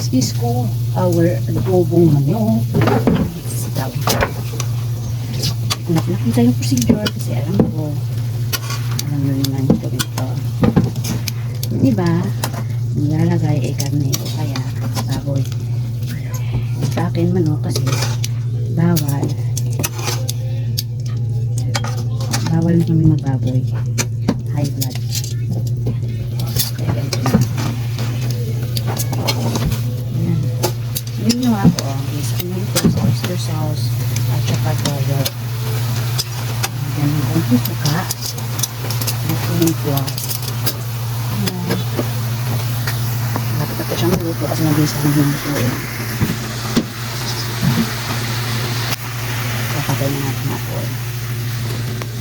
this ko our adobong manok. Sitaw. Nakita yung procedure kasi alam nyo naman ito ito. Diba? Nilalagay ay karne o kaya baboy. Sa akin manok kasi bawal na kami magbaboy. High blood. Kaya ganito na. Ayan. Yun nyo ako is oyster sauce at saka toyo. Ganun konti suka. Ito ko. Lapit ako siyang maluto kasi nabisa ng hinuto eh. Kakatay na natin ako eh.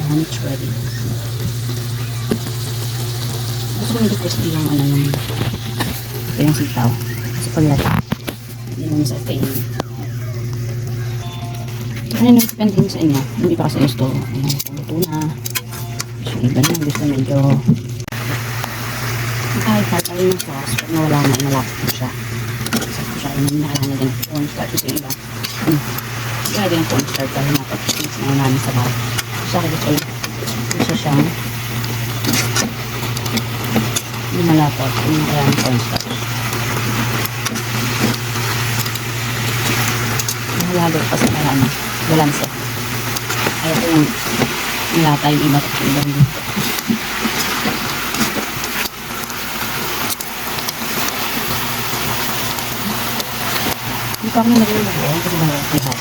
And it's ready. Gusto ko medyo crispy yung ano yung sitaw. Kasi pag lata, hindi naman sa kainin. Ano yung depende sa inyo? Yung iba kasi gusto, luto na. So, iba na gusto medyo kahit tatay yung sauce, pag nawala na, malapit mo siya. Sakto siya, yung nakalala din cornstarch. Kasi yung iba, kaya din yung cornstarch dahil napapagpapit na namin sa bahay. Sa akin gusto siyang yung malapot, yung kaya ng cornstarch. Malalo kasi para ano, balanse. Kaya ko yung nilata yung iba at yung ibang dito. Hindi pa ako na nagulog kasi bago ako lahat.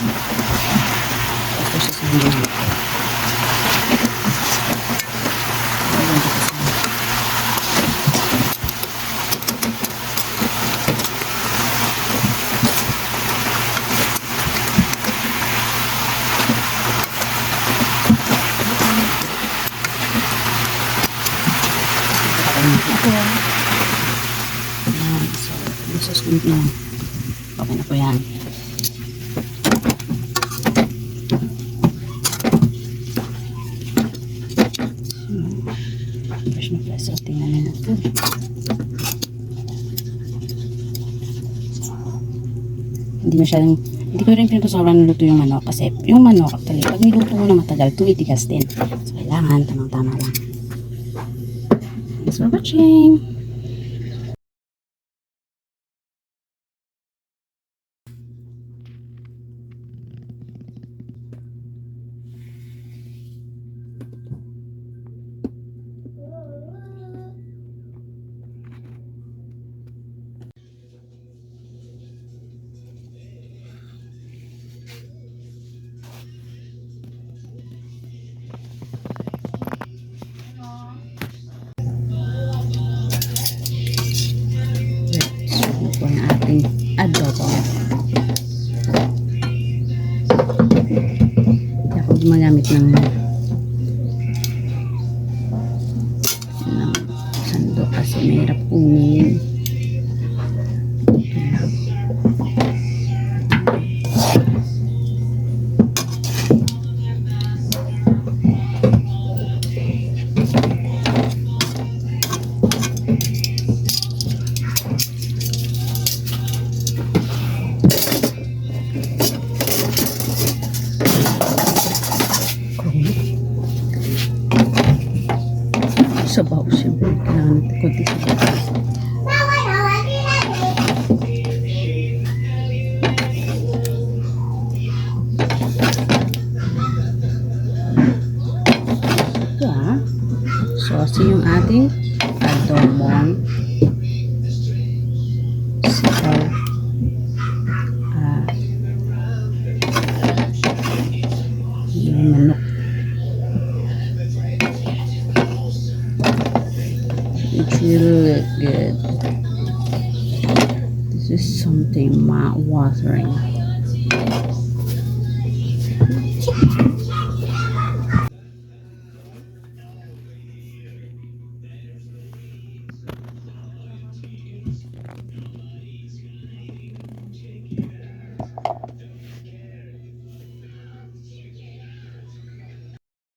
Ito siya sa hindi dito. So, susunod na. Okay na po yan. Fresh na fresh. So, tingnan na natin. Hindi ko rin pinatusawaran niluto yung manok kasi yung manok actually, pag niluto mo na matagal, tumitigas din. So, kailangan tamang-tama lang. Thanks for watching! Ito ang ating adobo. Hindi ako gumagamit ng sando kasi mahirap kunin. Sabaw siyempre. Kailangan natin konti sabaw. Ito saucy yung ating adobong sitaw. Yung manok. It's really good. This is something mouth-watering.